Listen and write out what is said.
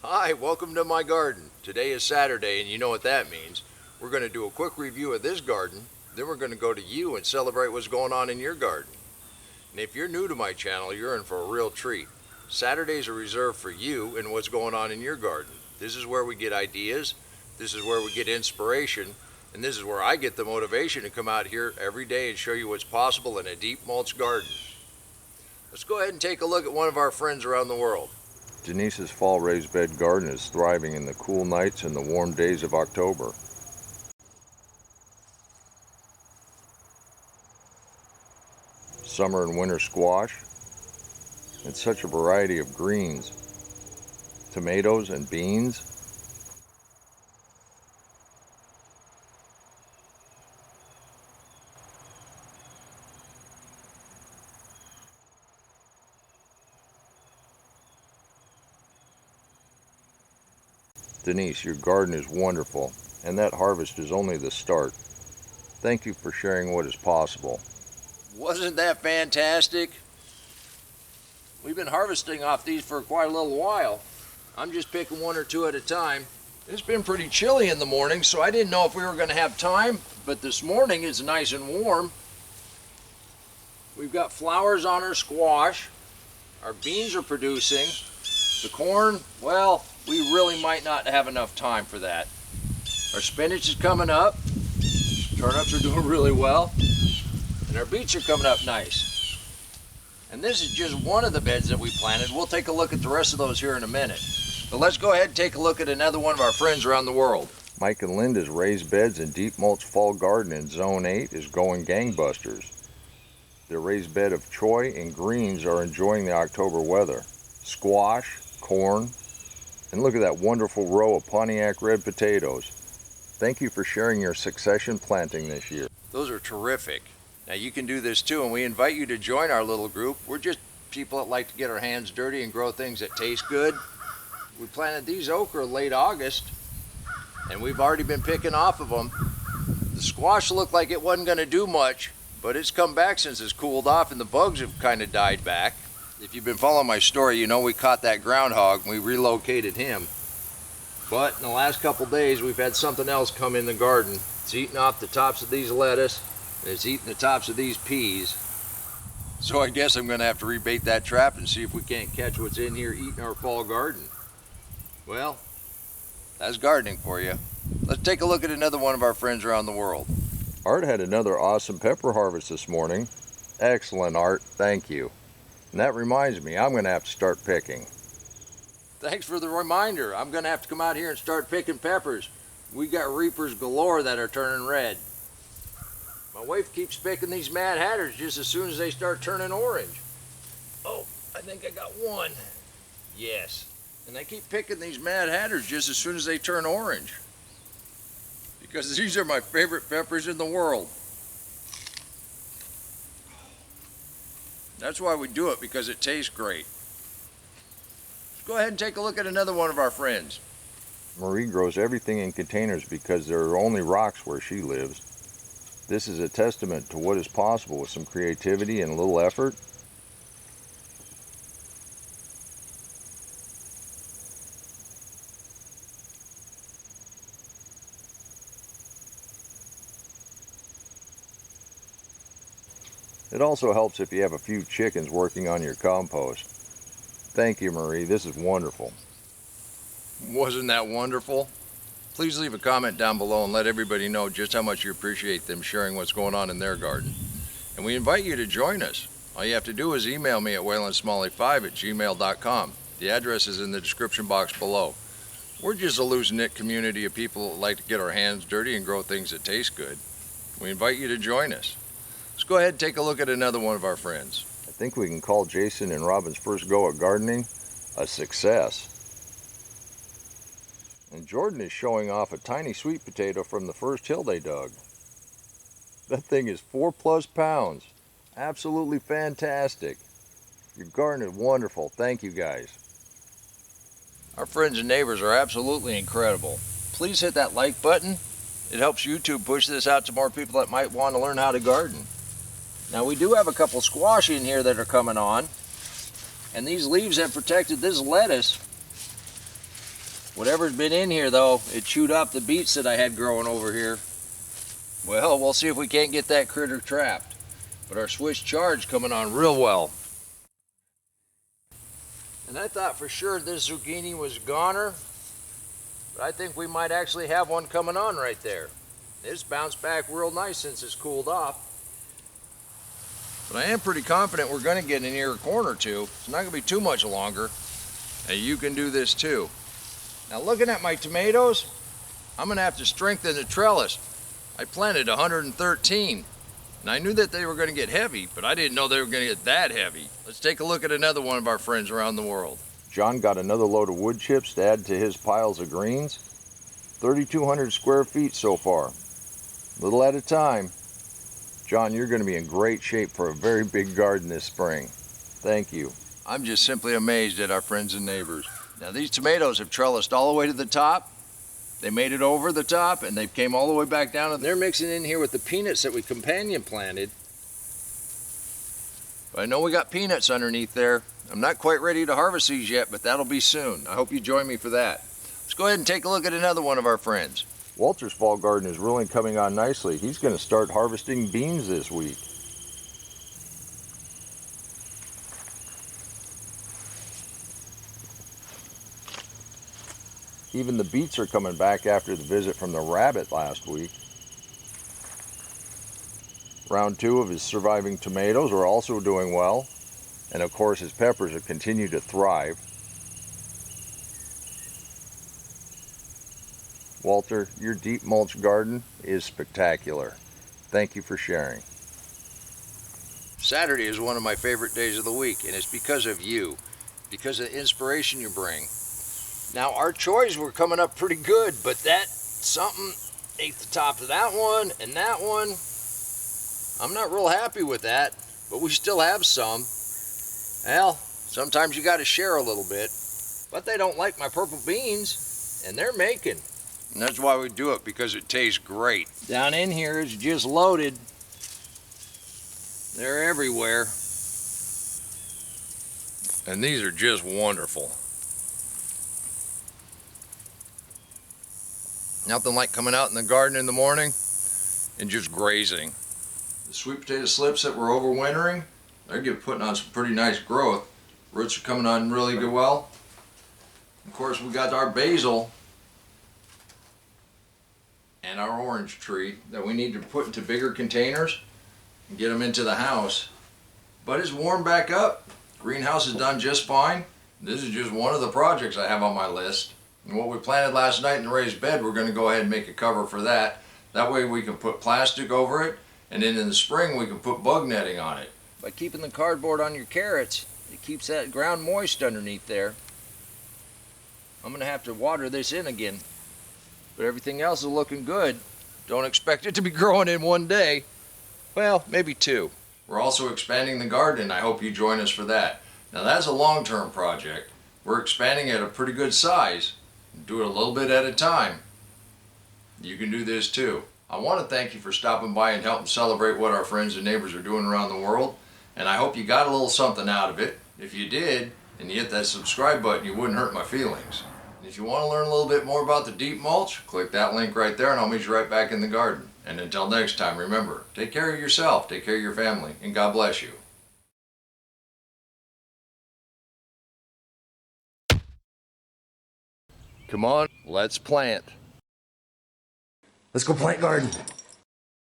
Hi, welcome to my garden. Today is Saturday and you know what that means. We're going to do a quick review of this garden, then we're going to go to you and celebrate what's going on in your garden. And if you're new to my channel, you're in for a real treat. Saturdays are reserved for you and what's going on in your garden. This is where we get ideas, this is where we get inspiration, and this is where I get the motivation to come out here every day and show you what's possible in a deep mulch garden. Let's go ahead and take a look at one of our friends around the world. Denise's fall raised bed garden is thriving in the cool nights and the warm days of October. Summer and winter squash, and such a variety of greens, tomatoes and beans. Denise, your garden is wonderful, and that harvest is only the start. Thank you for sharing what is possible. Wasn't that fantastic? We've been harvesting off these for quite a little while. I'm just picking one or two at a time. It's been pretty chilly in the morning, so I didn't know if we were going to have time, but this morning it's nice and warm. We've got flowers on our squash. Our beans are producing. The corn, well, we really might not have enough time for that. Our spinach is coming up. Turnips are doing really well. And our beets are coming up nice. And this is just one of the beds that we planted. We'll take a look at the rest of those here in a minute. But let's go ahead and take a look at another one of our friends around the world. Mike and Linda's raised beds and deep mulch fall garden in Zone 8 is going gangbusters. Their raised bed of choy and greens are enjoying the October weather. Squash, corn, and look at that wonderful row of Pontiac red potatoes. Thank you for sharing your succession planting this year. Those are terrific. Now you can do this too, and we invite you to join our little group. We're just people that like to get our hands dirty and grow things that taste good. We planted these okra late August, and we've already been picking off of them. The squash looked like it wasn't going to do much, but it's come back since it's cooled off, and the bugs have kind of died back. If you've been following my story, you know we caught that groundhog and we relocated him. But in the last couple days, we've had something else come in the garden. It's eating off the tops of these lettuce, and it's eating the tops of these peas. So I guess I'm going to have to rebait that trap and see if we can't catch what's in here eating our fall garden. Well, that's gardening for you. Let's take a look at another one of our friends around the world. Art had another awesome pepper harvest this morning. Excellent, Art. Thank you. And that reminds me, I'm going to have to start picking. Thanks for the reminder. I'm going to have to come out here and start picking peppers. We got reapers galore that are turning red. My wife keeps picking these Mad Hatters just as soon as they start turning orange. Oh, I think I got one. Yes. And they keep picking these Mad Hatters just as soon as they turn orange. Because these are my favorite peppers in the world. That's why we do it, because it tastes great. Let's go ahead and take a look at another one of our friends. Marie grows everything in containers because there are only rocks where she lives. This is a testament to what is possible with some creativity and a little effort. It also helps if you have a few chickens working on your compost. Thank you, Marie. This is wonderful. Wasn't that wonderful? Please leave a comment down below and let everybody know just how much you appreciate them sharing what's going on in their garden. And we invite you to join us. All you have to do is email me at waylandsmalley5@gmail.com. The address is in the description box below. We're just a loose-knit community of people that like to get our hands dirty and grow things that taste good. We invite you to join us. Let's go ahead and take a look at another one of our friends. I think we can call Jason and Robin's first go at gardening a success. And Jordan is showing off a tiny sweet potato from the first hill they dug. That thing is 4+ pounds. Absolutely fantastic. Your garden is wonderful. Thank you guys. Our friends and neighbors are absolutely incredible. Please hit that like button. It helps YouTube push this out to more people that might want to learn how to garden. Now we do have a couple squash in here that are coming on, and these leaves have protected this lettuce Whatever's been in here though, it chewed up the beets that I had growing over here. Well, we'll see if we can't get that critter trapped. But our Swiss charge coming on real well. And I thought for sure this zucchini was goner, but I think we might actually have one coming on right there. It's bounced back real nice since it's cooled off. But I am pretty confident we're going to get in here a corn or two. It's not going to be too much longer. And you can do this too. Now looking at my tomatoes, I'm going to have to strengthen the trellis. I planted 113. And I knew that they were going to get heavy, but I didn't know they were going to get that heavy. Let's take a look at another one of our friends around the world. John got another load of wood chips to add to his piles of greens. 3,200 square feet so far. Little at a time. John, you're going to be in great shape for a very big garden this spring. Thank you. I'm just simply amazed at our friends and neighbors. Now these tomatoes have trellised all the way to the top. They made it over the top and they came all the way back down, and they're mixing in here with the peanuts that we companion planted. But I know we got peanuts underneath there. I'm not quite ready to harvest these yet, but that'll be soon. I hope you join me for that. Let's go ahead and take a look at another one of our friends. Walter's fall garden is really coming on nicely. He's going to start harvesting beans this week. Even the beets are coming back after the visit from the rabbit last week. Round 2 of his surviving tomatoes are also doing well. And of course his peppers have continued to thrive. Walter, your deep mulch garden is spectacular. Thank you for sharing. Saturday is one of my favorite days of the week, and it's because of you, because of the inspiration you bring. Now, our choys were coming up pretty good, but that something ate the top of that one and that one. I'm not real happy with that, but we still have some. Well, sometimes you got to share a little bit, but they don't like my purple beans, and they're making. And that's why we do it, because it tastes great. Down in here is just loaded. They're everywhere. And these are just wonderful. Nothing like coming out in the garden in the morning and just grazing. The sweet potato slips that we're overwintering, they're putting on some pretty nice growth. Roots are coming on really good well. Of course, we got our basil and our orange tree that we need to put into bigger containers and get them into the house. But it's warmed back up. Greenhouse is done just fine. This is just one of the projects I have on my list. And what we planted last night in the raised bed, we're going to go ahead and make a cover for that. That way we can put plastic over it, and then in the spring we can put bug netting on it. By keeping the cardboard on your carrots, it keeps that ground moist underneath there. I'm going to have to water this in again. But everything else is looking good. Don't expect it to be growing in one day. Well, maybe 2. We're also expanding the garden. I hope you join us for that. Now that's a long-term project. We're expanding at a pretty good size. Do it a little bit at a time. You can do this too. I want to thank you for stopping by and helping celebrate what our friends and neighbors are doing around the world. And I hope you got a little something out of it. If you did, and you hit that subscribe button, you wouldn't hurt my feelings. If you want to learn a little bit more about the deep mulch, click that link right there and I'll meet you right back in the garden. And until next time, remember, take care of yourself, take care of your family, and God bless you. Come on, let's plant. Let's go plant garden.